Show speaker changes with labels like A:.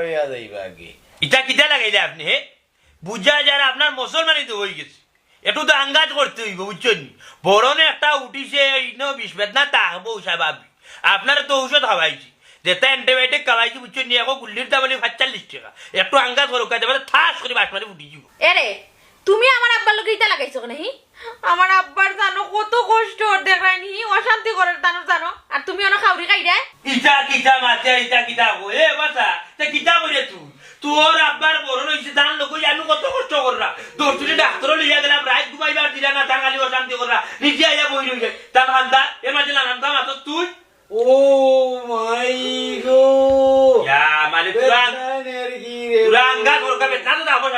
A: হইয়া যাইবা আগে
B: ইটা কিটা লাগাইলে আপনি হে বুঝা যারা আপনার মুসলমানই তো হয়ে গেছে একটু তো আঙ্গাজ করতে হইব বুঝছেন বরণে একটা উঠিছে বিষ বেদনা তাহবো স্বাভাবিক আপনারা তো ঔষধ খাওয়াইছি যেটা অ্যান্টিবায়োটিক খাওয়াইছি বুঝছেন নি এখন গুল্লির দাম ৪৫ টাকা একটু আঙ্গাজ করো কাজে ঠাস করে বাস মারি উঠি যাব
C: এরে তুমি আমার আব্বার লোকে ইটা লাগাইছো কেন হি আমার আব্বার জানো কত কষ্ট দেখায়নি অশান্তি করে জানো আর তুমি অনেক খাউরি খাই রে
B: ইটা কিটা মাতে ইটা কিটা এ বাসা তা কিটা করে তুই তোর আব্বার বড় হইছে দান লোক আমি কত কষ্ট কররা তোর তুই ডাক্তার লইয়া গেলাম রাত ঘুমাইবার দিলা না টাঙ্গালি অশান্তি কররা নিজে আইয়া বই রইছে তার হান্দা এর মাঝে নাম দাম আতো তুই
A: ও মাই গো
B: ইয়া মানে তুরাঙ্গা করবে না তো